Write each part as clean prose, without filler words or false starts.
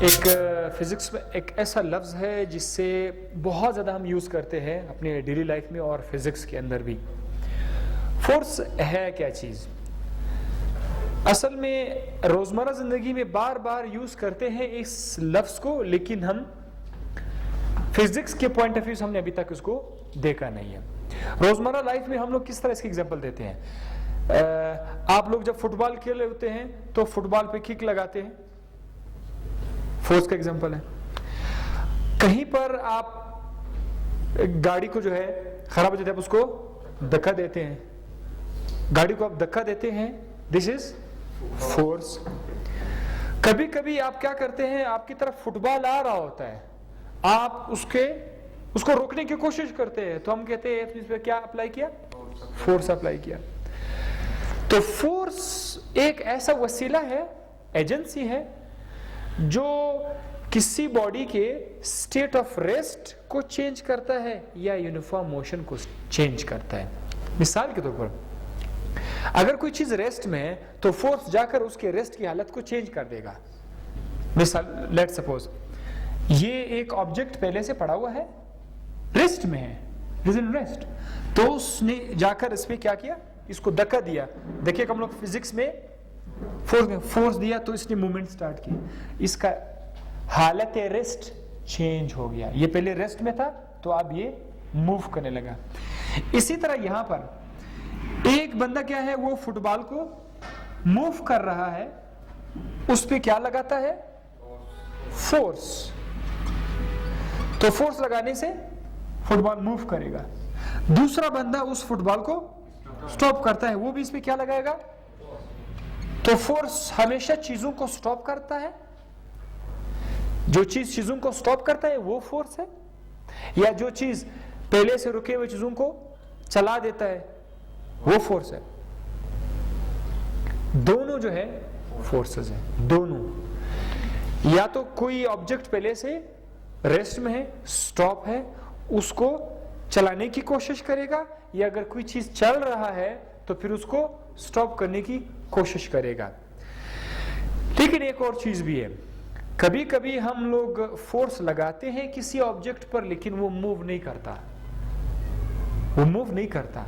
एक फिजिक्स में एक ऐसा लफ्ज़ है जिससे बहुत ज़्यादा हम यूज़ करते हैं अपने डेली लाइफ में और फिजिक्स के अंदर भी। फोर्स है क्या चीज़? असल में रोज़मर्रा ज़िंदगी में बार बार यूज़ करते हैं इस लफ्ज़ को, लेकिन हम फिजिक्स के पॉइंट ऑफ व्यू से हमने अभी तक उसको देखा नहीं है। रोज़मर्रा लाइफ में हम लोग किस तरह इसकी एग्जांपल देते हैं? आप लोग जब फुटबॉल खेल रहे होते हैं तो फुटबॉल पे किक लगाते हैं, फोर्स का एग्जांपल है। कहीं पर आप गाड़ी को जो है खराब हो जाता है उसको धक्का देते हैं, गाड़ी को आप धक्का देते हैं, दिस इज फोर्स। कभी कभी आप क्या करते हैं, आपकी तरफ फुटबॉल आ रहा होता है, आप उसको रोकने की कोशिश करते हैं, तो हम कहते हैं इस पे क्या अप्लाई किया? फोर्स अप्लाई किया। तो फोर्स एक ऐसा वसीला है, एजेंसी है, जो किसी बॉडी के स्टेट ऑफ रेस्ट को चेंज करता है या यूनिफॉर्म मोशन को चेंज करता है। मिसाल के तौर पर अगर कोई चीज रेस्ट में है तो फोर्स जाकर उसके रेस्ट की हालत को चेंज कर देगा। मिसाल, लेट सपोज ये एक ऑब्जेक्ट पहले से पड़ा हुआ है, रेस्ट में है, इज इन रेस्ट, तो उसने जाकर इस पे क्या किया? इसको धक्का दिया। देखिए हम लोग फिजिक्स में फोर्स दिया तो इसने मूवमेंट स्टार्ट की, इसका हालत रेस्ट चेंज हो गया। ये पहले रेस्ट में था तो अब ये मूव करने लगा। इसी तरह यहां पर एक बंदा क्या है, वो फुटबॉल को मूव कर रहा है, उस पे क्या लगाता है? फोर्स। तो फोर्स लगाने से फुटबॉल मूव करेगा। दूसरा बंदा उस फुटबॉल को स्टॉप करता है, वो भी इस पे क्या लगाएगा? तो फोर्स हमेशा चीजों को स्टॉप करता है। जो चीज चीजों को स्टॉप करता है वो फोर्स है, या जो चीज पहले से रुके हुए चीजों को चला देता है वो फोर्स है। दोनों जो है फोर्सेस हैं, दोनों। या तो कोई ऑब्जेक्ट पहले से रेस्ट में है, स्टॉप है, उसको चलाने की कोशिश करेगा, या अगर कोई चीज चल रहा है तो फिर उसको स्टॉप करने की कोशिश करेगा। लेकिन एक और चीज भी है, कभी कभी हम लोग फोर्स लगाते हैं किसी ऑब्जेक्ट पर, लेकिन वो मूव नहीं करता, वो मूव नहीं करता।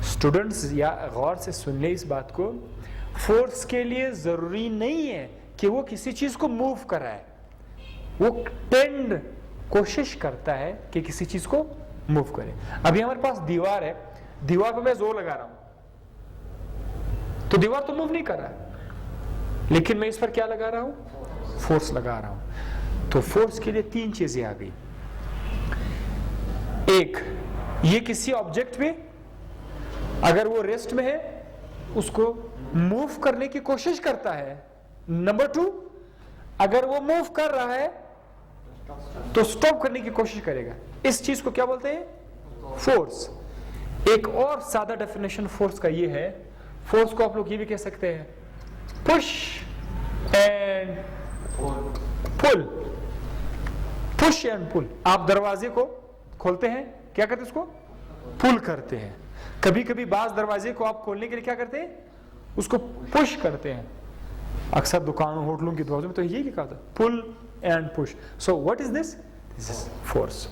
स्टूडेंट्स या गौर से सुन ले इस बात को, फोर्स के लिए जरूरी नहीं है कि वो किसी चीज को मूव कराए, वो टेंड कोशिश करता है कि किसी चीज को मूव करे। अभी हमारे पास दीवार है, दीवार पर मैं जोर लगा रहा हूं तो दीवार तो मूव नहीं कर रहा है, लेकिन मैं इस पर क्या लगा रहा हूं? फोर्स लगा रहा हूं। तो फोर्स के लिए तीन चीजें आ गई। एक, ये किसी ऑब्जेक्ट में अगर वो रेस्ट में है उसको मूव करने की कोशिश करता है। नंबर टू, अगर वो मूव कर रहा है तो स्टॉप करने की कोशिश करेगा। इस चीज को क्या बोलते हैं? फोर्स। एक और सादा डेफिनेशन फोर्स का ये है, फोर्स को आप लोग ये भी कह सकते हैं push and pull. Push and pull. आप दरवाजे को खोलते हैं, क्या करते हैं? उसको पुल करते हैं। कभी कभी बाज दरवाजे को आप खोलने के लिए क्या करते हैं? उसको पुश करते हैं। अक्सर दुकानों होटलों के दरवाजों में तो यही लिखा होता है, pull and push. So what is this? This is force.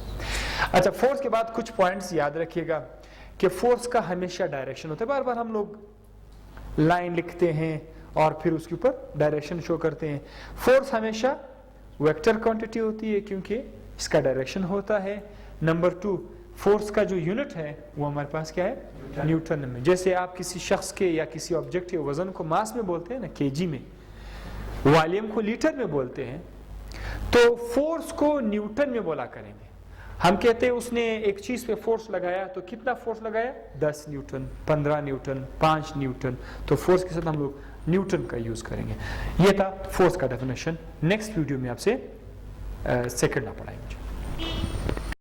अच्छा, फोर्स के बाद कुछ पॉइंट्स याद रखिएगा कि फोर्स का हमेशा डायरेक्शन होता है। बार बार हम लोग लाइन लिखते हैं और फिर उसके ऊपर डायरेक्शन शो करते हैं। फोर्स हमेशा वेक्टर क्वांटिटी होती है क्योंकि इसका डायरेक्शन होता है। नंबर टू, फोर्स का जो यूनिट है वो हमारे पास क्या है? न्यूटन में। जैसे आप किसी शख्स के या किसी ऑब्जेक्ट के वजन को मास में बोलते हैं ना, केजी में, वॉल्यूम को लीटर में बोलते हैं, तो फोर्स को न्यूटन में बोला करेंगे। हम कहते हैं उसने एक चीज पे फोर्स लगाया, तो कितना फोर्स लगाया? 10 न्यूटन, 15 न्यूटन, 5 न्यूटन। तो फोर्स के साथ हम लोग न्यूटन का यूज करेंगे। ये था फोर्स का डेफिनेशन। नेक्स्ट वीडियो में आपसे सेकंड ना पढ़ाएंगे।